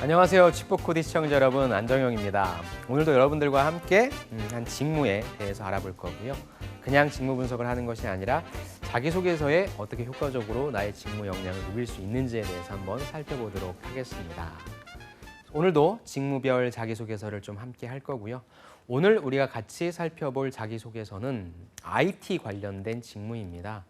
안녕하세요. 칩보코디 시청자 여러분, 안정영입니다. 오늘도 여러분들과 함께 한 직무에 대해서 알아볼 거고요. 그냥 직무 분석을 하는 것이 아니라 자기소개서에 어떻게 효과적으로 나의 직무 역량을 누릴 수 있는지에 대해서 한번 살펴보도록 하겠습니다. 오늘도 직무별 자기소개서를 좀 함께 할 거고요. 오늘 우리가 같이 살펴볼 자기소개서는 IT 관련된 직무입니다.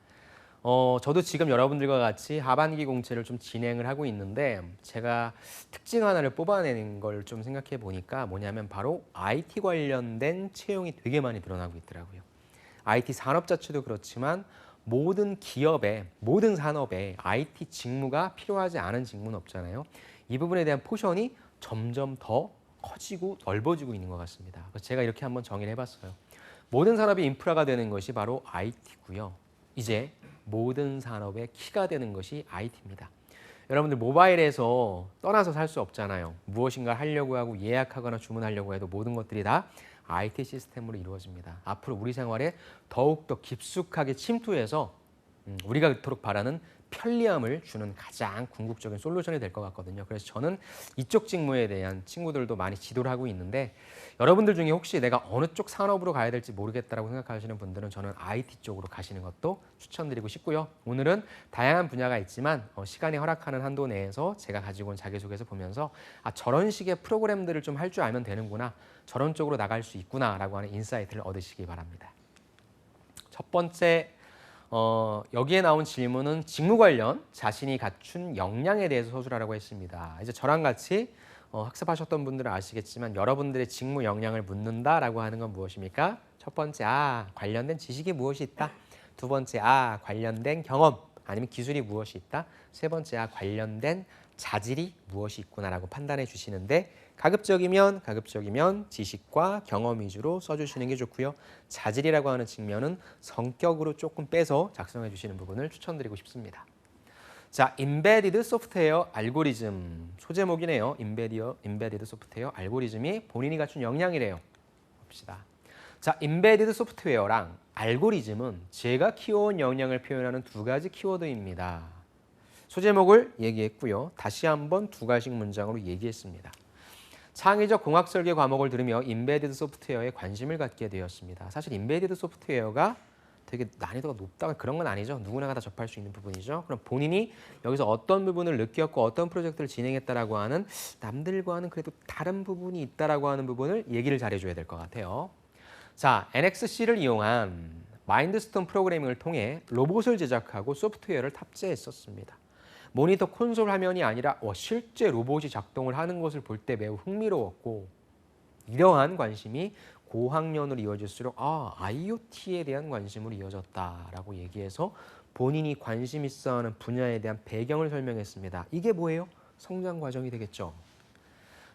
저도 지금 여러분들과 같이 하반기 공채를 좀 진행을 하고 있는데 제가 특징 하나를 뽑아내는 걸 좀 생각해 보니까 뭐냐면 바로 IT 관련된 채용이 되게 많이 늘어나고 있더라고요. IT 산업 자체도 그렇지만 모든 기업에, 모든 산업에 IT 직무가 필요하지 않은 직무는 없잖아요. 이 부분에 대한 포션이 점점 더 커지고 넓어지고 있는 것 같습니다. 그래서 제가 이렇게 한번 정의를 해봤어요. 모든 산업이 인프라가 되는 것이 바로 IT고요. 이제 모든 산업의 키가 되는 것이 IT입니다. 여러분들 모바일에서 떠나서 살 수 없잖아요. 무엇인가 하려고 하고 예약하거나 주문하려고 해도 모든 것들이 다 IT 시스템으로 이루어집니다. 앞으로 우리 생활에 더욱더 깊숙하게 침투해서 우리가 그토록 바라는 편리함을 주는 가장 궁극적인 솔루션이 될 것 같거든요. 그래서 저는 이쪽 직무에 대한 친구들도 많이 지도를 하고 있는데 여러분들 중에 혹시 내가 어느 쪽 산업으로 가야 될지 모르겠다라고 생각하시는 분들은 저는 IT 쪽으로 가시는 것도 추천드리고 싶고요. 오늘은 다양한 분야가 있지만 시간이 허락하는 한도 내에서 제가 가지고 온 자기소개서 보면서 저런 식의 프로그램들을 좀 할 줄 알면 되는구나, 저런 쪽으로 나갈 수 있구나라고 하는 인사이트를 얻으시기 바랍니다. 첫 번째, 여기에 나온 질문은 직무 관련 자신이 갖춘 역량에 대해서 서술하라고 했습니다. 이제 저랑 같이 학습하셨던 분들은 아시겠지만 여러분들의 직무 역량을 묻는다라고 하는 건 무엇입니까? 첫 번째, 관련된 지식이 무엇이 있다. 두 번째, 관련된 경험 아니면 기술이 무엇이 있다. 세 번째, 관련된 자질이 무엇이 있구나라고 판단해 주시는데 가급적이면 지식과 경험 위주로 써주시는 게 좋고요. 자질이라고 하는 측면은 성격으로 조금 빼서 작성해 주시는 부분을 추천드리고 싶습니다. 자, 임베디드 소프트웨어 알고리즘 소제목이네요. 임베디드 소프트웨어 알고리즘이 본인이 갖춘 역량이래요. 봅시다. 자, 임베디드 소프트웨어랑 알고리즘은 제가 키워온 역량을 표현하는 두 가지 키워드입니다. 소제목을 얘기했고요. 다시 한번 두 가지 문장으로 얘기했습니다. 창의적 공학 설계 과목을 들으며 임베디드 소프트웨어에 관심을 갖게 되었습니다. 사실 임베디드 소프트웨어가 되게 난이도가 높다 그런 건 아니죠. 누구나 다 접할 수 있는 부분이죠. 그럼 본인이 여기서 어떤 부분을 느꼈고 어떤 프로젝트를 진행했다라고 하는 남들과는 그래도 다른 부분이 있다라고 하는 부분을 얘기를 잘해줘야 될 것 같아요. 자, NXC를 이용한 마인드스톤 프로그래밍을 통해 로봇을 제작하고 소프트웨어를 탑재했었습니다. 모니터 콘솔 화면이 아니라 실제 로봇이 작동을 하는 것을 볼 때 매우 흥미로웠고 이러한 관심이 고학년으로 이어질수록 IoT에 대한 관심으로 이어졌다라고 얘기해서 본인이 관심 있어 하는 분야에 대한 배경을 설명했습니다. 이게 뭐예요? 성장 과정이 되겠죠.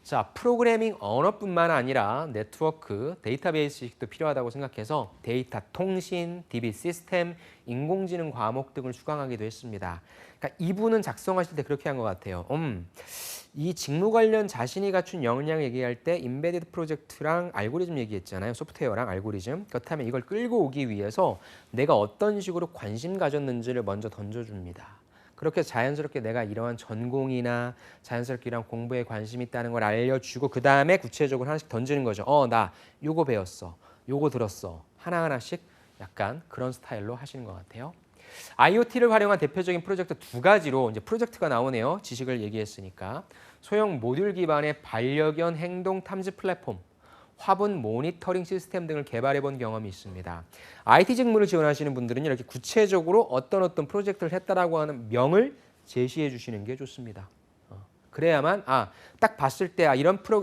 자, 프로그래밍 언어뿐만 아니라 네트워크, 데이터베이스 지식도 필요하다고 생각해서 데이터 통신, DB 시스템, 인공지능 과목 등을 수강하기도 했습니다. 그러니까 이분은 작성하실 때 그렇게 한 것 같아요. 이 직무 관련 자신이 갖춘 역량 얘기할 때 임베디드 프로젝트랑 알고리즘 얘기했잖아요. 소프트웨어랑 알고리즘. 그렇다면 이걸 끌고 오기 위해서 내가 어떤 식으로 관심 가졌는지를 먼저 던져줍니다. 그렇게 자연스럽게 내가 이러한 전공이나 자연스럽게 이런 공부에 관심 있다는 걸 알려주고 그 다음에 구체적으로 하나씩 던지는 거죠. 나 요거 배웠어. 요거 들었어. 하나하나씩 약간 그런 스타일로 하시는 것 같아요. IoT를 활용한 대표적인 프로젝트 두 가지로 이제 프로젝트가 나오네요. 지식을 얘기했으니까. 소형 모듈 기반의 반려견 행동 탐지 플랫폼, 화분 모니터링 시스템 등을 개발해 본 경험이 있습니다. IT 직무를 지원하시는 분들은 이렇게 구체적으로 어떤 프로젝트를 했다라고 하는 명을 제시해 주시는 게 좋습니다. 그래야만 딱 봤을 때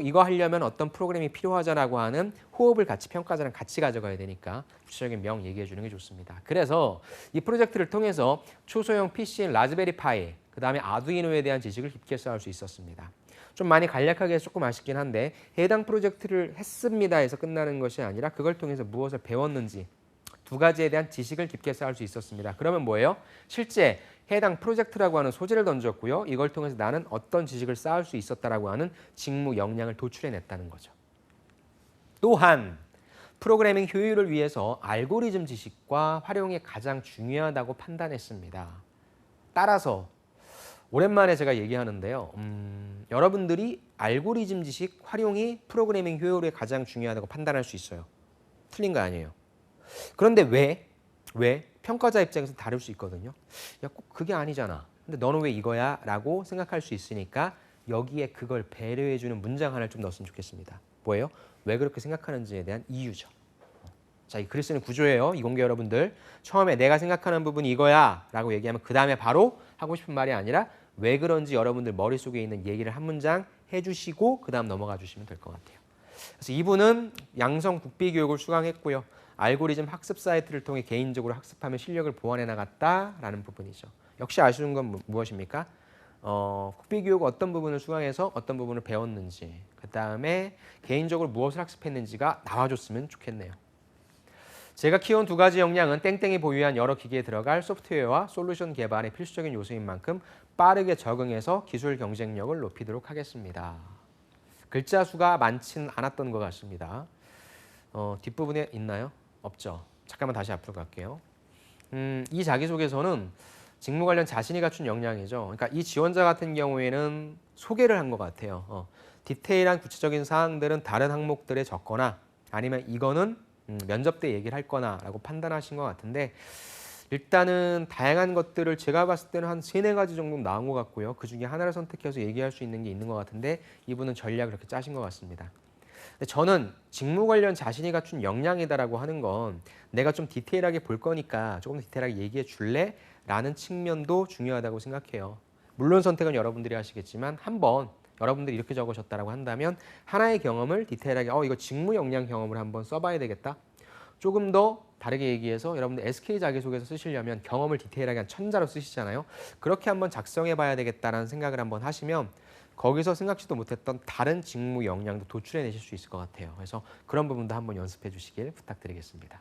이거 하려면 어떤 프로그램이 필요하자라고 하는 호흡을 같이 평가자랑 같이 가져가야 되니까 구체적인 명 얘기해 주는 게 좋습니다. 그래서 이 프로젝트를 통해서 초소형 PC인 라즈베리 파이, 그다음에 아두이노에 대한 지식을 깊게 쌓을 수 있었습니다. 좀 많이 간략하게 해서 조금 아쉽긴 한데 해당 프로젝트를 했습니다 해서 끝나는 것이 아니라 그걸 통해서 무엇을 배웠는지 두 가지에 대한 지식을 깊게 쌓을 수 있었습니다. 그러면 뭐예요? 실제 해당 프로젝트라고 하는 소재를 던졌고요. 이걸 통해서 나는 어떤 지식을 쌓을 수 있었다라고 하는 직무 역량을 도출해냈다는 거죠. 또한 프로그래밍 효율을 위해서 알고리즘 지식과 활용이 가장 중요하다고 판단했습니다. 따라서 오랜만에 제가 얘기하는데요. 여러분들이 알고리즘 지식 활용이 프로그래밍 효율에 가장 중요하다고 판단할 수 있어요. 틀린 거 아니에요. 그런데 왜? 평가자 입장에서 다를 수 있거든요. 야, 꼭 그게 아니잖아. 근데 너는 왜 이거야? 라고 생각할 수 있으니까 여기에 그걸 배려해주는 문장 하나를 좀 넣었으면 좋겠습니다. 뭐예요? 왜 그렇게 생각하는지에 대한 이유죠. 자, 이 글을 쓰는 구조예요. 이공계 여러분들. 처음에 내가 생각하는 부분이 이거야 라고 얘기하면 그 다음에 바로 하고 싶은 말이 아니라 왜 그런지 여러분들 머릿속에 있는 얘기를 한 문장 해주시고 그 다음 넘어가 주시면 될 것 같아요. 그래서 이분은 양성 국비교육을 수강했고요. 알고리즘 학습 사이트를 통해 개인적으로 학습하며 실력을 보완해 나갔다라는 부분이죠. 역시 아쉬운 건 무엇입니까? 국비교육 어떤 부분을 수강해서 어떤 부분을 배웠는지, 그 다음에 개인적으로 무엇을 학습했는지가 나와줬으면 좋겠네요. 제가 키운 두 가지 역량은 땡땡이 보유한 여러 기기에 들어갈 소프트웨어와 솔루션 개발의 필수적인 요소인 만큼 빠르게 적응해서 기술 경쟁력을 높이도록 하겠습니다. 글자 수가 많지는 않았던 것 같습니다. 뒷부분에 있나요? 없죠. 잠깐만 다시 앞으로 갈게요. 이 자기소개서는 직무 관련 자신이 갖춘 역량이죠. 그러니까 이 지원자 같은 경우에는 소개를 한 것 같아요. 디테일한 구체적인 사항들은 다른 항목들에 적거나 아니면 이거는 면접 때 얘기를 할 거나 라고 판단하신 것 같은데 일단은 다양한 것들을 제가 봤을 때는 한 3-4가지 정도 나온 것 같고요. 그중에 하나를 선택해서 얘기할 수 있는 게 있는 것 같은데 이분은 전략을 그렇게 짜신 것 같습니다. 근데 저는 직무 관련 자신이 갖춘 역량이다라고 하는 건 내가 좀 디테일하게 볼 거니까 조금 더 디테일하게 얘기해 줄래? 라는 측면도 중요하다고 생각해요. 물론 선택은 여러분들이 하시겠지만 한번 여러분들이 이렇게 적으셨다라고 한다면 하나의 경험을 디테일하게 이거 직무 역량 경험을 한번 써봐야 되겠다. 조금 더 다르게 얘기해서 여러분들 SK 자기소개서 쓰시려면 경험을 디테일하게 한 1000자로 쓰시잖아요. 그렇게 한번 작성해 봐야 되겠다라는 생각을 한번 하시면 거기서 생각지도 못했던 다른 직무 역량도 도출해 내실 수 있을 것 같아요. 그래서 그런 부분도 한번 연습해 주시길 부탁드리겠습니다.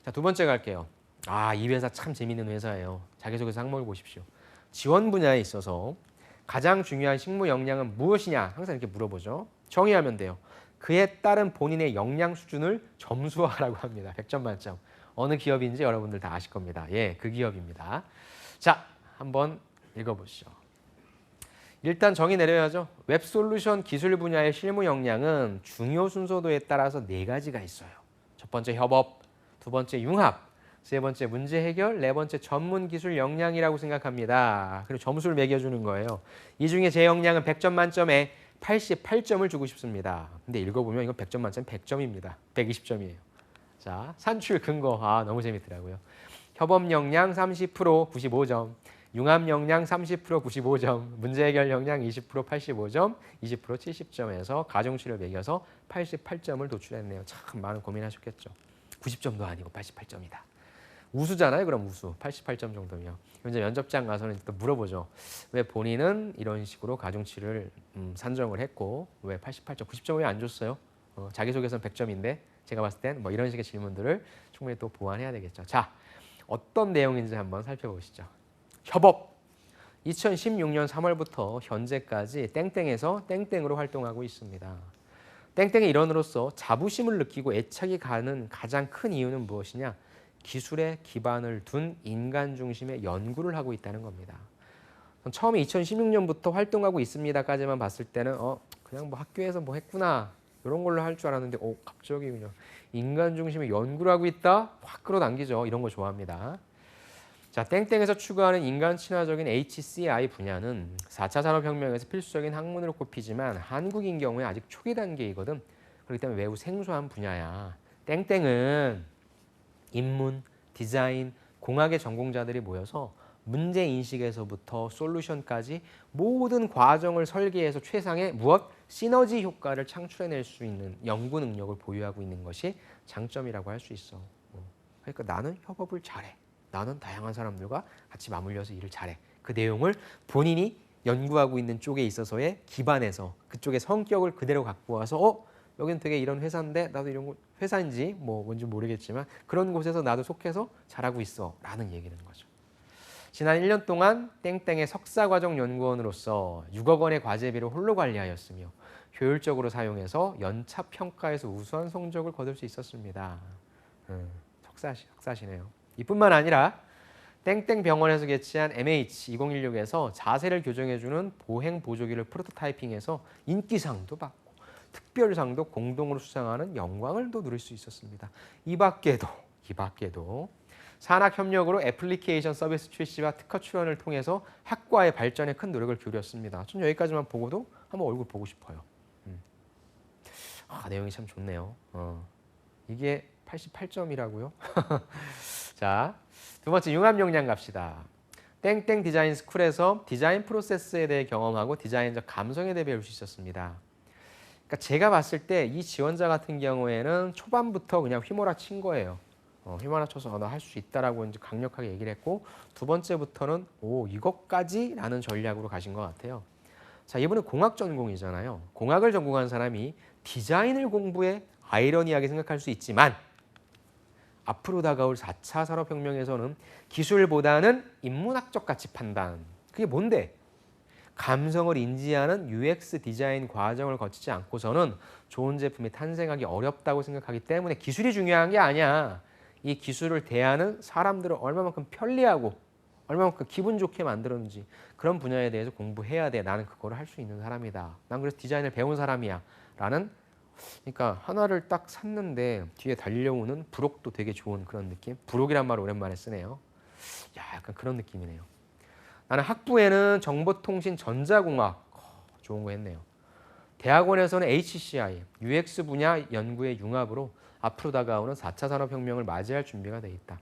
자, 두 번째 갈게요. 이 회사 참 재밌는 회사예요. 자기소개서 항목을 보십시오. 지원 분야에 있어서 가장 중요한 직무 역량은 무엇이냐 항상 이렇게 물어보죠. 정의하면 돼요. 그에 따른 본인의 역량 수준을 점수화라고 합니다. 100점 만점. 어느 기업인지 여러분들 다 아실 겁니다. 예, 그 기업입니다. 자, 한번 읽어보시죠. 일단 정의 내려야죠. 웹솔루션 기술 분야의 실무 역량은 중요 순서도에 따라서 4가지가 있어요. 첫 번째 협업, 두 번째 융합, 세 번째 문제 해결, 네 번째 전문 기술 역량이라고 생각합니다. 그리고 점수를 매겨주는 거예요. 이 중에 제 역량은 100점 만점에 88점을 주고 싶습니다. 근데 읽어보면 이건 100점 만점 100점입니다. 120점이에요. 자, 산출 근거. 너무 재밌더라고요. 협업 역량 30% 95점, 융합 역량 30% 95점, 문제 해결 역량 20% 85점, 20% 70점에서 가중치를 매겨서 88점을 도출했네요. 참 많은 고민하셨겠죠. 90점도 아니고 88점이다. 우수잖아요. 그럼 우수. 88점 정도면. 이제 면접장 가서는 또 물어보죠. 왜 본인은 이런 식으로 가중치를 산정을 했고 왜 88점, 90점 왜 안 줬어요? 자기소개서는 100점인데 제가 봤을 땐 뭐 이런 식의 질문들을 충분히 또 보완해야 되겠죠. 자, 어떤 내용인지 한번 살펴보시죠. 협업. 2016년 3월부터 현재까지 땡땡에서 땡땡으로 활동하고 있습니다. 땡땡의 일원으로서 자부심을 느끼고 애착이 가는 가장 큰 이유는 무엇이냐? 기술에 기반을 둔 인간 중심의 연구를 하고 있다는 겁니다. 처음에 2016년부터 활동하고 있습니다까지만 봤을 때는 그냥 뭐 학교에서 뭐 했구나 이런 걸로 할 줄 알았는데 갑자기 그냥 인간 중심의 연구를 하고 있다? 확 끌어당기죠. 이런 거 좋아합니다. 자, 땡땡에서 추구하는 인간 친화적인 HCI 분야는 4차 산업혁명에서 필수적인 학문으로 꼽히지만 한국인 경우에 아직 초기 단계이거든. 그렇기 때문에 매우 생소한 분야야. 땡땡은 인문, 디자인, 공학의 전공자들이 모여서 문제인식에서부터 솔루션까지 모든 과정을 설계해서 최상의 무엇? 시너지 효과를 창출해낼 수 있는 연구 능력을 보유하고 있는 것이 장점이라고 할 수 있어. 그러니까 나는 협업을 잘해. 나는 다양한 사람들과 같이 맞물려서 일을 잘해. 그 내용을 본인이 연구하고 있는 쪽에 있어서의 기반에서 그쪽의 성격을 그대로 갖고 와서 여기는 되게 이런 회사인데 나도 이런 회사인지 뭔지 모르겠지만 그런 곳에서 나도 속해서 잘하고 있어 라는 얘기는 거죠. 지난 1년 동안 땡땡의 석사과정 연구원으로서 6억 원의 과제비를 홀로 관리하였으며 효율적으로 사용해서 연차 평가에서 우수한 성적을 거둘 수 있었습니다. 석사시네요. 이뿐만 아니라 땡땡 병원에서 개최한 MH2016에서 자세를 교정해주는 보행 보조기를 프로토타이핑해서 인기상도 받고 특별상도 공동으로 수상하는 영광을 또 누릴 수 있었습니다. 이 밖에도 산학협력으로 애플리케이션 서비스 출시와 특허 출원을 통해서 학과의 발전에 큰 노력을 기울였습니다. 전 여기까지만 보고도 한번 얼굴 보고 싶어요. 내용이 참 좋네요. 이게 88점이라고요? 자, 두 번째 융합 역량 갑시다. 땡땡 디자인 스쿨에서 디자인 프로세스에 대해 경험하고 디자인적 감성에 대해 배울 수 있었습니다. 그러니까 제가 봤을 때 이 지원자 같은 경우에는 초반부터 그냥 휘몰아친 거예요. 휘몰아쳐서 너 할 수 있다라고 이제 강력하게 얘기를 했고, 두 번째부터는 이것까지라는 전략으로 가신 것 같아요. 자, 이분은 공학 전공이잖아요. 공학을 전공한 사람이 디자인을 공부해 아이러니하게 생각할 수 있지만 앞으로 다가올 4차 산업혁명에서는 기술보다는 인문학적 가치 판단. 그게 뭔데? 감성을 인지하는 UX 디자인 과정을 거치지 않고서는 좋은 제품이 탄생하기 어렵다고 생각하기 때문에 기술이 중요한 게 아니야. 이 기술을 대하는 사람들을 얼마만큼 편리하고 얼마만큼 기분 좋게 만들었는지 그런 분야에 대해서 공부해야 돼. 나는 그거를 할 수 있는 사람이다. 난 그래서 디자인을 배운 사람이야. 라는 그러니까 하나를 딱 샀는데 뒤에 달려오는 부록도 되게 좋은 그런 느낌. 부록이란 말을 오랜만에 쓰네요. 약간 그런 느낌이네요. 나는 학부에는 정보통신 전자공학 좋은 거 했네요. 대학원에서는 HCI, UX 분야 연구의 융합으로 앞으로 다가오는 4차 산업혁명을 맞이할 준비가 돼 있다.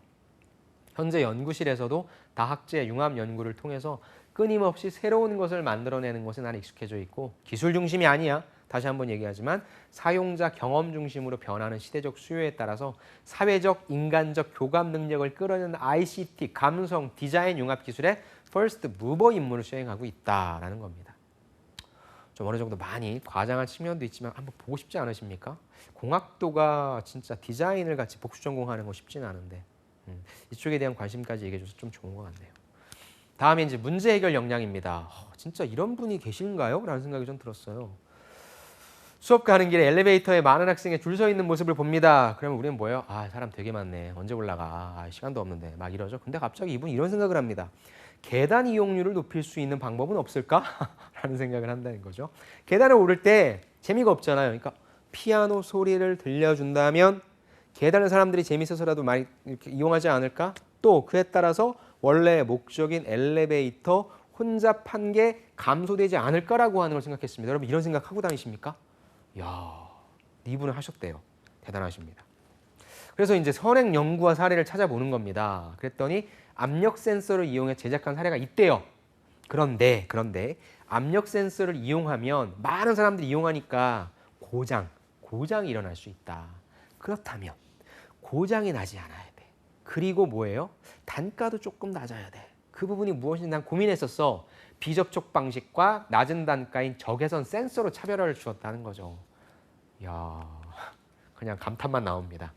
현재 연구실에서도 다학제 융합 연구를 통해서 끊임없이 새로운 것을 만들어내는 것에 나는 익숙해져 있고 기술 중심이 아니야. 다시 한번 얘기하지만 사용자 경험 중심으로 변하는 시대적 수요에 따라서 사회적, 인간적 교감 능력을 끌어내는 ICT, 감성, 디자인 융합 기술의 퍼스트 무버 임무를 수행하고 있다라는 겁니다. 좀 어느 정도 많이 과장한 측면도 있지만 한번 보고 싶지 않으십니까? 공학도가 진짜 디자인을 같이 복수 전공하는 거 쉽지는 않은데 이쪽에 대한 관심까지 얘기해줘서 좀 좋은 것 같네요. 다음에 이제 문제 해결 역량입니다. 진짜 이런 분이 계신가요? 라는 생각이 좀 들었어요. 수업 가는 길에 엘리베이터에 많은 학생이 줄 서 있는 모습을 봅니다. 그러면 우리는 뭐예요? 사람 되게 많네. 언제 올라가? 시간도 없는데. 막 이러죠. 근데 갑자기 이분이 이런 생각을 합니다. 계단 이용률을 높일 수 있는 방법은 없을까? 라는 생각을 한다는 거죠. 계단을 오를 때 재미가 없잖아요. 그러니까 피아노 소리를 들려준다면 계단을 사람들이 재밌어서라도 많이 이렇게 이용하지 않을까? 또 그에 따라서 원래 목적인 엘리베이터 혼잡한 게 감소되지 않을까라고 하는 걸 생각했습니다. 여러분 이런 생각하고 다니십니까? 이야, 이분은 하셨대요. 대단하십니다. 그래서 이제 선행 연구와 사례를 찾아보는 겁니다. 그랬더니 압력 센서를 이용해 제작한 사례가 있대요. 그런데 압력 센서를 이용하면 많은 사람들이 이용하니까 고장이 일어날 수 있다. 그렇다면 고장이 나지 않아야 돼. 그리고 뭐예요? 단가도 조금 낮아야 돼. 그 부분이 무엇인지 난 고민했었어. 비접촉 방식과 낮은 단가인 적외선 센서로 차별화를 주었다는 거죠. 이야, 그냥 감탄만 나옵니다.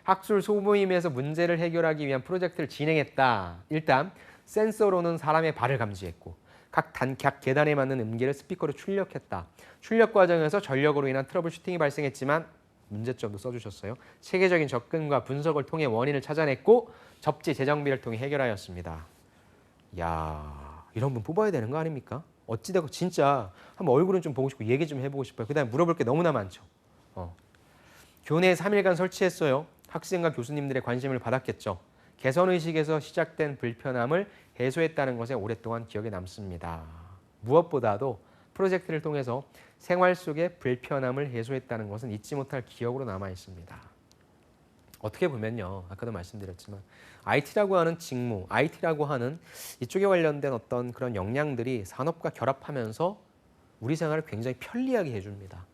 학술 소모임에서 문제를 해결하기 위한 프로젝트를 진행했다. 일단 센서로는 사람의 발을 감지했고 각 계단에 맞는 음계를 스피커로 출력했다. 출력 과정에서 전력으로 인한 트러블 슈팅이 발생했지만 문제점도 써주셨어요. 체계적인 접근과 분석을 통해 원인을 찾아냈고 접지 재정비를 통해 해결하였습니다. 이야, 이런 분 뽑아야 되는 거 아닙니까? 어찌되고 진짜 한번 얼굴은 좀 보고 싶고 얘기 좀 해보고 싶어요. 그다음에 물어볼 게 너무나 많죠. 교내에 3일간 설치했어요. 학생과 교수님들의 관심을 받았겠죠. 개선의식에서 시작된 불편함을 해소했다는 것에 오랫동안 기억에 남습니다. 무엇보다도 프로젝트를 통해서 생활 속의 불편함을 해소했다는 것은 잊지 못할 기억으로 남아 있습니다. 어떻게 보면요, 아까도 말씀드렸지만 IT라고 하는 직무, IT라고 하는 이쪽에 관련된 어떤 그런 역량들이 산업과 결합하면서 우리 생활을 굉장히 편리하게 해줍니다.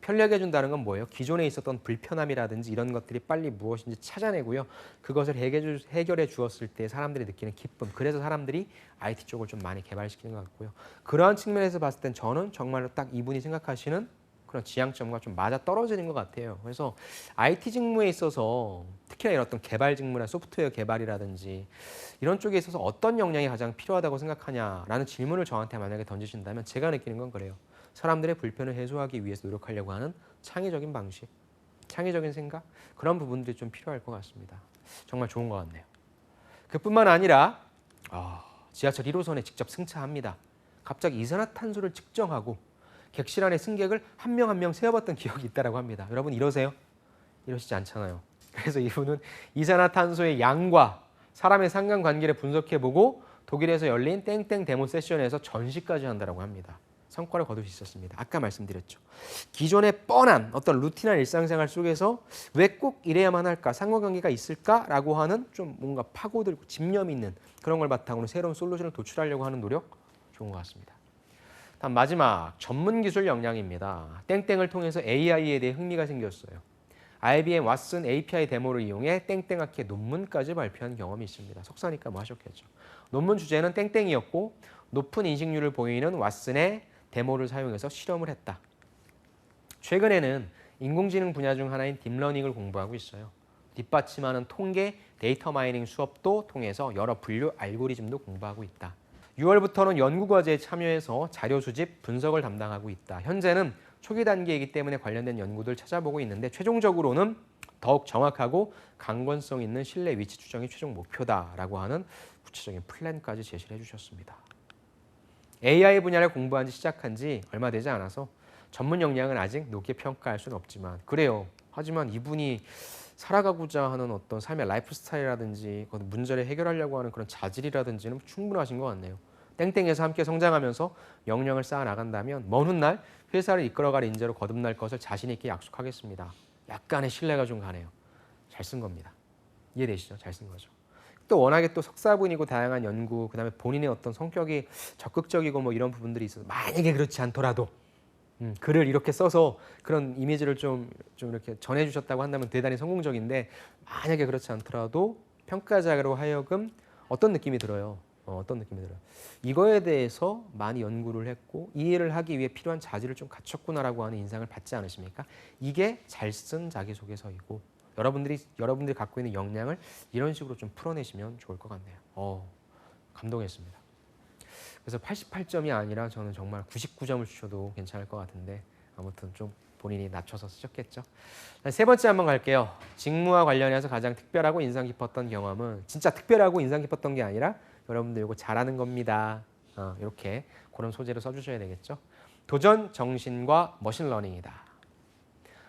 편리하게 해준다는 건 뭐예요? 기존에 있었던 불편함이라든지 이런 것들이 빨리 무엇인지 찾아내고요. 그것을 해결해 주었을 때 사람들이 느끼는 기쁨. 그래서 사람들이 IT 쪽을 좀 많이 개발시키는 것 같고요. 그러한 측면에서 봤을 땐 저는 정말로 딱 이분이 생각하시는 그런 지향점과 좀 맞아 떨어지는 것 같아요. 그래서 IT 직무에 있어서 특히나 이런 어떤 개발 직무나 소프트웨어 개발이라든지 이런 쪽에 있어서 어떤 역량이 가장 필요하다고 생각하냐라는 질문을 저한테 만약에 던지신다면 제가 느끼는 건 그래요. 사람들의 불편을 해소하기 위해서 노력하려고 하는 창의적인 방식, 창의적인 생각 그런 부분들이 좀 필요할 것 같습니다. 정말 좋은 것 같네요. 그뿐만 아니라 지하철 1호선에 직접 승차합니다. 갑자기 이산화탄소를 측정하고 객실 안에 승객을 한 명 한 명 세어봤던 기억이 있다고 합니다. 여러분 이러세요? 이러시지 않잖아요. 그래서 이분은 이산화탄소의 양과 사람의 상관관계를 분석해보고 독일에서 열린 땡땡 데모 세션에서 전시까지 한다고 합니다. 성과를 거둘 수 있었습니다. 아까 말씀드렸죠. 기존의 뻔한 어떤 루틴한 일상생활 속에서 왜 꼭 이래야만 할까? 상관관계가 있을까라고 하는 좀 뭔가 파고들고 집념 있는 그런 걸 바탕으로 새로운 솔루션을 도출하려고 하는 노력 좋은 것 같습니다. 다음 마지막 전문기술 역량입니다. 땡땡을 통해서 AI에 대해 흥미가 생겼어요. IBM 왓슨 API 데모를 이용해 땡땡학회 논문까지 발표한 경험이 있습니다. 석사니까 뭐 하셨겠죠. 논문 주제는 땡땡이었고 높은 인식률을 보이는 왓슨의 데모를 사용해서 실험을 했다. 최근에는 인공지능 분야 중 하나인 딥러닝을 공부하고 있어요. 뒷받침하는 통계, 데이터 마이닝 수업도 통해서 여러 분류 알고리즘도 공부하고 있다. 6월부터는 연구과제에 참여해서 자료 수집, 분석을 담당하고 있다. 현재는 초기 단계이기 때문에 관련된 연구들 찾아보고 있는데 최종적으로는 더욱 정확하고 강건성 있는 신뢰 위치 추정이 최종 목표다라고 하는 구체적인 플랜까지 제시를 해주셨습니다. AI 분야를 공부한 지 시작한 지 얼마 되지 않아서 전문 역량은 아직 높게 평가할 수는 없지만 그래요. 하지만 이분이 살아가고자 하는 어떤 삶의 라이프 스타일이라든지 문제를 해결하려고 하는 그런 자질이라든지는 충분하신 것 같네요. 땡땡에서 함께 성장하면서 역량을 쌓아 나간다면 먼 훗날 회사를 이끌어갈 인재로 거듭날 것을 자신 있게 약속하겠습니다. 약간의 신뢰가 좀 가네요. 잘 쓴 겁니다. 이해되시죠? 잘 쓴 거죠. 또 워낙에 또 석사분이고 다양한 연구, 그다음에 본인의 어떤 성격이 적극적이고 뭐 이런 부분들이 있어서 만약에 그렇지 않더라도 글을 이렇게 써서 그런 이미지를 좀 이렇게 전해주셨다고 한다면 대단히 성공적인데 만약에 그렇지 않더라도 평가자로 하여금 어떤 느낌이 들어요? 어떤 느낌이 들어요? 이거에 대해서 많이 연구를 했고 이해를 하기 위해 필요한 자질을 좀 갖췄구나라고 하는 인상을 받지 않으십니까? 이게 잘 쓴 자기소개서이고 여러분들이 갖고 있는 역량을 이런 식으로 좀 풀어내시면 좋을 것 같네요. 감동했습니다. 그래서 88점이 아니라 저는 정말 99점을 주셔도 괜찮을 것 같은데 아무튼 좀 본인이 낮춰서 쓰셨겠죠. 세 번째 한번 갈게요. 직무와 관련해서 가장 특별하고 인상 깊었던 경험은 진짜 특별하고 인상 깊었던 게 아니라 여러분들 이거 잘하는 겁니다. 이렇게 그런 소재로 써주셔야 되겠죠. 도전 정신과 머신러닝이다.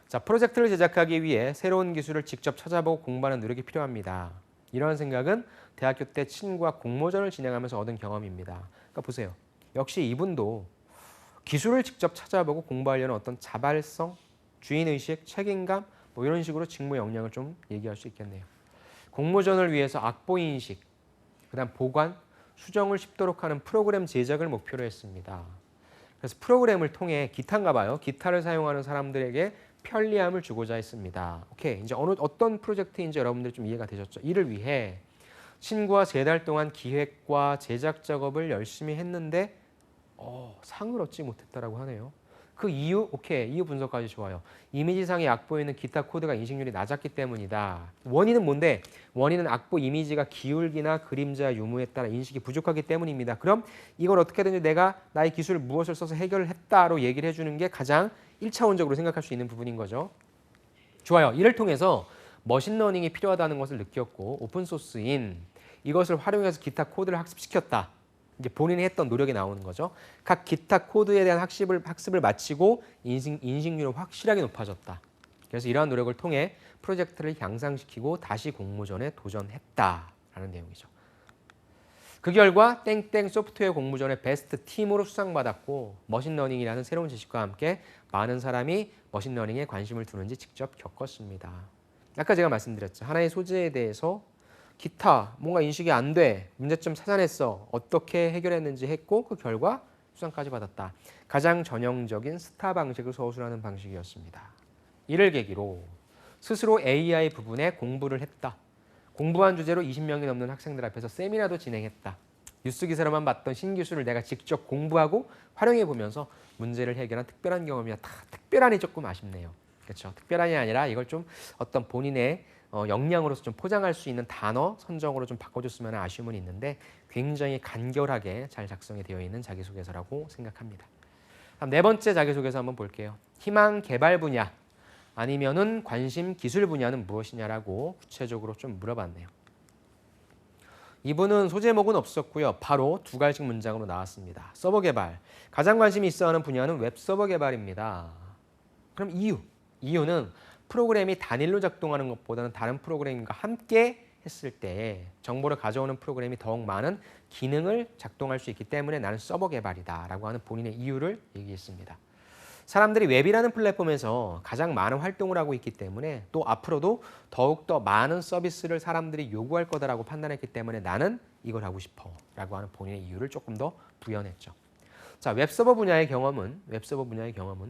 자, 프로젝트를 제작하기 위해 새로운 기술을 직접 찾아보고 공부하는 노력이 필요합니다. 이러한 생각은 대학교 때 친구와 공모전을 진행하면서 얻은 경험입니다. 그러니까 보세요. 역시 이분도 기술을 직접 찾아보고 공부하려는 어떤 자발성, 주인의식, 책임감 뭐 이런 식으로 직무 역량을 좀 얘기할 수 있겠네요. 공모전을 위해서 악보인식, 그다음 보관, 수정을 쉽도록 하는 프로그램 제작을 목표로 했습니다. 그래서 프로그램을 통해 기타인가 봐요. 기타를 사용하는 사람들에게 편리함을 주고자 했습니다. 오케이, 이제 어떤 프로젝트인지 여러분들 좀 이해가 되셨죠? 이를 위해 친구와 3달 동안 기획과 제작 작업을 열심히 했는데 상을 얻지 못했다라고 하네요. 그 이유, 오케이, 이유 분석까지 좋아요. 이미지상에 악보에 있는 기타 코드가 인식률이 낮았기 때문이다. 원인은 뭔데? 원인은 악보 이미지가 기울기나 그림자 유무에 따라 인식이 부족하기 때문입니다. 그럼 이걸 어떻게든지 내가 나의 기술 무엇을 써서 해결을 했다로 얘기를 해주는 게 가장 1차원적으로 생각할 수 있는 부분인 거죠. 좋아요. 이를 통해서 머신러닝이 필요하다는 것을 느꼈고 오픈소스인 이것을 활용해서 기타 코드를 학습시켰다. 이제 본인이 했던 노력이 나오는 거죠. 각 기타 코드에 대한 학습을 마치고 인식률은 확실하게 높아졌다. 그래서 이러한 노력을 통해 프로젝트를 향상시키고 다시 공모전에 도전했다라는 내용이죠. 그 결과 땡땡 소프트웨어 공모전의 베스트 팀으로 수상받았고 머신러닝이라는 새로운 지식과 함께 많은 사람이 머신러닝에 관심을 두는지 직접 겪었습니다. 아까 제가 말씀드렸죠. 하나의 소재에 대해서 기타 뭔가 인식이 안 돼. 문제점 찾아냈어. 어떻게 해결했는지 했고 그 결과 수상까지 받았다. 가장 전형적인 스타 방식을 서술하는 방식이었습니다. 이를 계기로 스스로 AI 부분에 공부를 했다. 공부한 주제로 20명이 넘는 학생들 앞에서 세미나도 진행했다. 뉴스 기사로만 봤던 신기술을 내가 직접 공부하고 활용해 보면서 문제를 해결한 특별한 경험이야. 다 특별하니 조금 아쉽네요. 그렇죠? 특별한이 아니라 이걸 좀 어떤 본인의 역량으로서 좀 포장할 수 있는 단어 선정으로 좀 바꿔줬으면 하는 아쉬움은 있는데 굉장히 간결하게 잘 작성이 되어 있는 자기소개서라고 생각합니다. 다음 4번째 자기소개서 한번 볼게요. 희망 개발 분야 아니면은 관심 기술 분야는 무엇이냐라고 구체적으로 좀 물어봤네요. 이분은 소제목은 없었고요. 바로 두 가지 문장으로 나왔습니다. 서버 개발. 가장 관심이 있어하는 분야는 웹서버 개발입니다. 그럼 이유는 프로그램이 단일로 작동하는 것보다는 다른 프로그램과 함께 했을 때 정보를 가져오는 프로그램이 더욱 많은 기능을 작동할 수 있기 때문에 나는 서버 개발이다라고 하는 본인의 이유를 얘기했습니다. 사람들이 웹이라는 플랫폼에서 가장 많은 활동을 하고 있기 때문에 또 앞으로도 더욱더 많은 서비스를 사람들이 요구할 거다라고 판단했기 때문에 나는 이걸 하고 싶어 라고 하는 본인의 이유를 조금 더 부연했죠. 자, 웹서버 분야의 경험은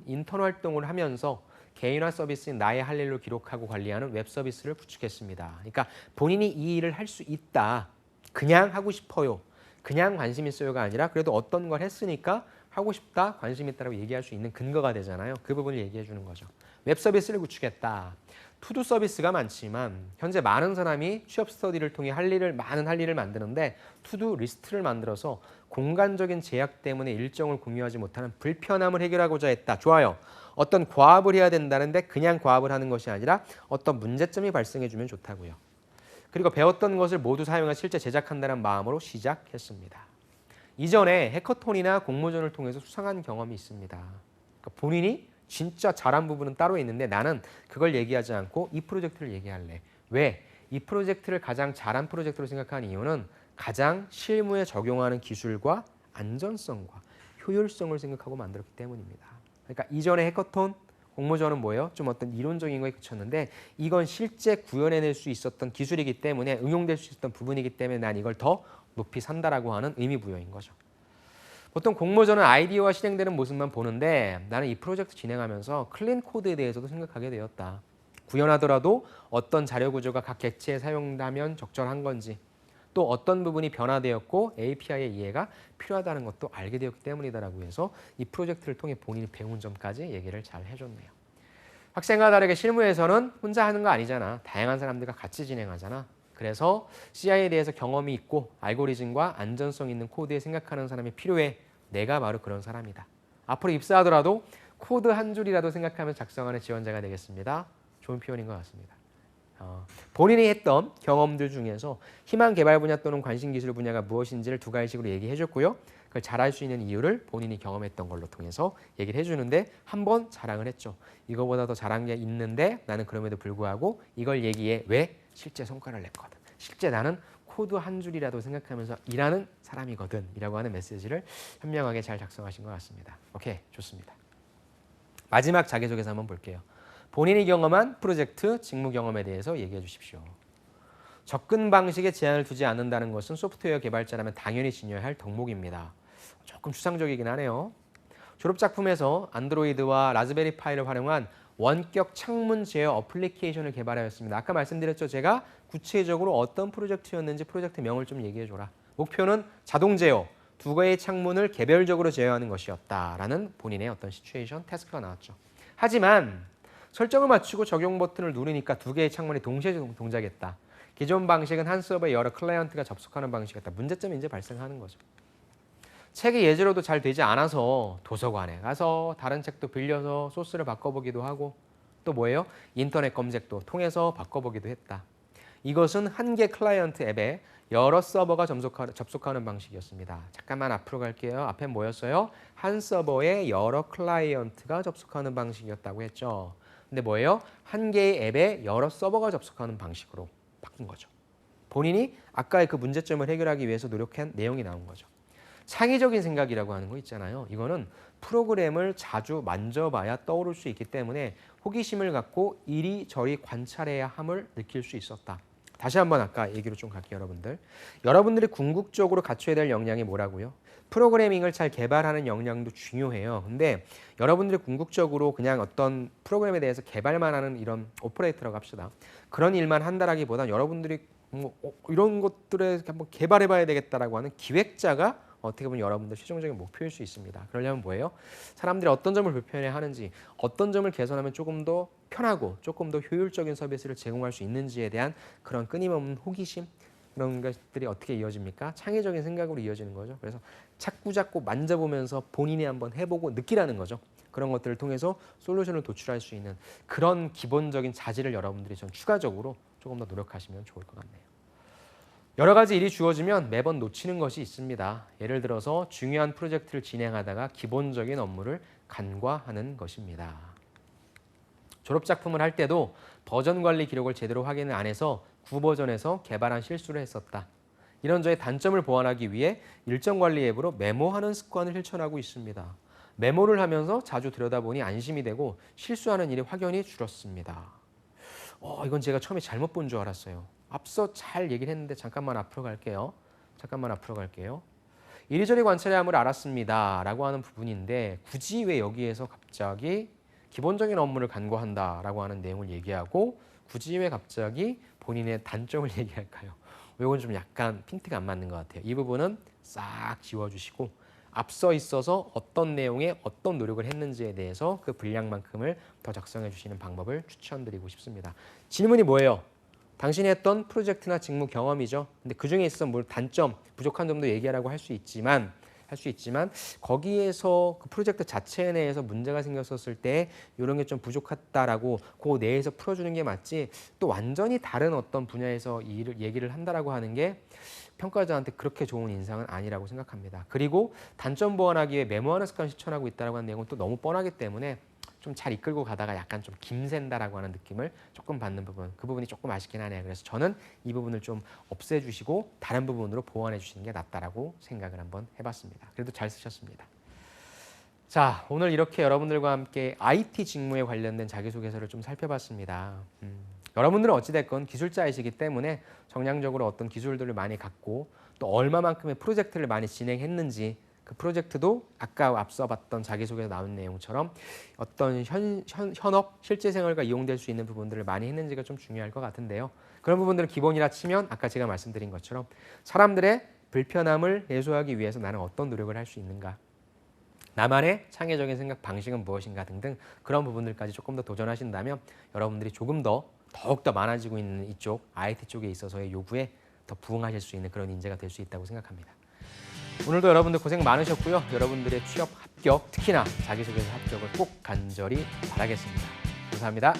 인턴 활동을 하면서 개인화 서비스인 나의 할 일로 기록하고 관리하는 웹 서비스를 구축했습니다. 그러니까 본인이 이 일을 할 수 있다. 그냥 하고 싶어요. 그냥 관심 있어요가 아니라 그래도 어떤 걸 했으니까 하고 싶다, 관심 있다라고 얘기할 수 있는 근거가 되잖아요. 그 부분을 얘기해 주는 거죠. 웹 서비스를 구축했다. 투두 서비스가 많지만 현재 많은 사람이 취업 스터디를 통해 많은 할 일을 만드는데 투두 리스트를 만들어서 공간적인 제약 때문에 일정을 공유하지 못하는 불편함을 해결하고자 했다. 좋아요. 어떤 과업을 해야 된다는데 그냥 과업을 하는 것이 아니라 어떤 문제점이 발생해 주면 좋다고요. 그리고 배웠던 것을 모두 사용해 실제 제작한다는 마음으로 시작했습니다. 이전에 해커톤이나 공모전을 통해서 수상한 경험이 있습니다. 그러니까 본인이 진짜 잘한 부분은 따로 있는데 나는 그걸 얘기하지 않고 이 프로젝트를 얘기할래. 왜? 이 프로젝트를 가장 잘한 프로젝트로 생각하는 이유는 가장 실무에 적용하는 기술과 안전성과 효율성을 생각하고 만들었기 때문입니다. 그러니까 이전에 해커톤, 공모전은 뭐예요? 좀 어떤 이론적인 거에 그쳤는데 이건 실제 구현해낼 수 있었던 기술이기 때문에 응용될 수 있었던 부분이기 때문에 난 이걸 더 높이 산다라고 하는 의미 부여인 거죠. 보통 공모전은 아이디어가 실행되는 모습만 보는데 나는 이 프로젝트 진행하면서 클린 코드에 대해서도 생각하게 되었다. 구현하더라도 어떤 자료 구조가 각 객체에 사용되면 적절한 건지 또 어떤 부분이 변화되었고 API의 이해가 필요하다는 것도 알게 되었기 때문이다라고 해서 이 프로젝트를 통해 본인이 배운 점까지 얘기를 잘 해줬네요. 학생과 다르게 실무에서는 혼자 하는 거 아니잖아. 다양한 사람들과 같이 진행하잖아. 그래서 CI에 대해서 경험이 있고 알고리즘과 안전성 있는 코드에 생각하는 사람이 필요해. 내가 바로 그런 사람이다. 앞으로 입사하더라도 코드 한 줄이라도 생각하면서 작성하는 지원자가 되겠습니다. 좋은 표현인 것 같습니다. 본인이 했던 경험들 중에서 희망 개발 분야 또는 관심 기술 분야가 무엇인지를 두 가지식으로 얘기해 줬고요. 그걸 잘할 수 있는 이유를 본인이 경험했던 걸로 통해서 얘기를 해주는데 한 번 자랑을 했죠. 이거보다 더 잘한 게 있는데 나는 그럼에도 불구하고 이걸 얘기해. 왜? 실제 성과를 냈거든. 실제 나는 코드 한 줄이라도 생각하면서 일하는 사람이거든 이라고 하는 메시지를 현명하게 잘 작성하신 것 같습니다. 오케이, 좋습니다. 마지막 자기소개서 한번 볼게요. 본인이 경험한 프로젝트, 직무 경험에 대해서 얘기해 주십시오. 접근 방식에 제한을 두지 않는다는 것은 소프트웨어 개발자라면 당연히 지녀야 할 덕목입니다. 조금 추상적이긴 하네요. 졸업작품에서 안드로이드와 라즈베리 파이를 활용한 원격 창문 제어 어플리케이션을 개발하였습니다. 아까 말씀드렸죠. 제가 구체적으로 어떤 프로젝트였는지 프로젝트 명을 좀 얘기해줘라. 목표는 자동 제어, 두 개의 창문을 개별적으로 제어하는 것이었다라는 본인의 어떤 시츄에이션 태스크가 나왔죠. 하지만 설정을 맞추고 적용 버튼을 누르니까 두 개의 창문이 동시에 동작했다. 기존 방식은 한 서버에 여러 클라이언트가 접속하는 방식이었다. 문제점이 이제 발생하는 거죠. 책이 예제로도 잘 되지 않아서 도서관에 가서 다른 책도 빌려서 소스를 바꿔보기도 하고 또 뭐예요? 인터넷 검색도 통해서 바꿔보기도 했다. 이것은 한 개 클라이언트 앱에 여러 서버가 접속하는 방식이었습니다. 잠깐만 앞으로 갈게요. 앞에 뭐였어요? 한 서버에 여러 클라이언트가 접속하는 방식이었다고 했죠. 근데 뭐예요? 한 개의 앱에 여러 서버가 접속하는 방식으로 바꾼 거죠. 본인이 아까의 그 문제점을 해결하기 위해서 노력한 내용이 나온 거죠. 창의적인 생각이라고 하는 거 있잖아요. 이거는 프로그램을 자주 만져봐야 떠오를 수 있기 때문에 호기심을 갖고 이리저리 관찰해야 함을 느낄 수 있었다. 다시 한번 아까 얘기로 좀 갈게요, 여러분들. 여러분들이 궁극적으로 갖춰야 될 역량이 뭐라고요? 프로그래밍을 잘 개발하는 역량도 중요해요. 근데 여러분들이 궁극적으로 그냥 어떤 프로그램에 대해서 개발만 하는 이런 오퍼레이터라고 합시다. 그런 일만 한다라기보단 여러분들이 이런 것들에 한번 개발해봐야 되겠다라고 하는 기획자가 어떻게 보면 여러분들 최종적인 목표일 수 있습니다. 그러려면 뭐예요? 사람들이 어떤 점을 불편해하는지, 어떤 점을 개선하면 조금 더 편하고 조금 더 효율적인 서비스를 제공할 수 있는지에 대한 그런 끊임없는 호기심, 그런 것들이 어떻게 이어집니까? 창의적인 생각으로 이어지는 거죠. 그래서 자꾸 만져보면서 본인이 한번 해보고 느끼라는 거죠. 그런 것들을 통해서 솔루션을 도출할 수 있는 그런 기본적인 자질을 여러분들이 좀 추가적으로 조금 더 노력하시면 좋을 것 같네요. 여러 가지 일이 주어지면 매번 놓치는 것이 있습니다. 예를 들어서 중요한 프로젝트를 진행하다가 기본적인 업무를 간과하는 것입니다. 졸업작품을 할 때도 버전 관리 기록을 제대로 확인을 안 해서 구버전에서 개발한 실수를 했었다. 이런 저의 단점을 보완하기 위해 일정 관리 앱으로 메모하는 습관을 실천하고 있습니다. 메모를 하면서 자주 들여다보니 안심이 되고 실수하는 일이 확연히 줄었습니다. 이건 제가 처음에 잘못 본 줄 알았어요. 앞서 잘 얘기를 했는데 잠깐만 앞으로 갈게요. 이리저리 관찰해야 함을 알았습니다. 라고 하는 부분인데 굳이 왜 여기에서 갑자기 기본적인 업무를 간과한다 라고 하는 내용을 얘기하고 굳이 왜 갑자기 본인의 단점을 얘기할까요? 이건 좀 약간 핀트가 안 맞는 것 같아요. 이 부분은 싹 지워주시고 앞서 있어서 어떤 내용에 어떤 노력을 했는지에 대해서 그 분량만큼을 더 작성해 주시는 방법을 추천드리고 싶습니다. 질문이 뭐예요? 당신이 했던 프로젝트나 직무 경험이죠. 근데 그 중에 있어 뭐 단점, 부족한 점도 얘기하라고 할 수 있지만 거기에서 그 프로젝트 자체 내에서 문제가 생겼었을 때 이런 게 좀 부족했다라고 그 내에서 풀어주는 게 맞지 또 완전히 다른 어떤 분야에서 얘기를 한다라고 하는 게 평가자한테 그렇게 좋은 인상은 아니라고 생각합니다. 그리고 단점 보완하기 위해 메모하는 습관을 실천하고 있다라고 하는 내용은 또 너무 뻔하기 때문에 좀 잘 이끌고 가다가 약간 좀 김샌다라고 하는 느낌을 조금 받는 부분, 그 부분이 조금 아쉽긴 하네요. 그래서 저는 이 부분을 좀 없애주시고 다른 부분으로 보완해 주시는 게 낫다라고 생각을 한번 해봤습니다. 그래도 잘 쓰셨습니다. 자, 오늘 이렇게 여러분들과 함께 IT 직무에 관련된 자기소개서를 좀 살펴봤습니다. 여러분들은 어찌됐건 기술자이시기 때문에 정량적으로 어떤 기술들을 많이 갖고 또 얼마만큼의 프로젝트를 많이 진행했는지 그 프로젝트도 아까 앞서 봤던 자기소개에서 나온 내용처럼 어떤 현업, 실제 생활과 이용될 수 있는 부분들을 많이 했는지가 좀 중요할 것 같은데요. 그런 부분들을 기본이라 치면 아까 제가 말씀드린 것처럼 사람들의 불편함을 해소하기 위해서 나는 어떤 노력을 할 수 있는가, 나만의 창의적인 생각 방식은 무엇인가 등등 그런 부분들까지 조금 더 도전하신다면 여러분들이 조금 더욱더 많아지고 있는 이쪽 IT 쪽에 있어서의 요구에 더 부응하실 수 있는 그런 인재가 될 수 있다고 생각합니다. 오늘도 여러분들 고생 많으셨고요. 여러분들의 취업 합격, 특히나 자기소개서 합격을 꼭 간절히 바라겠습니다. 감사합니다.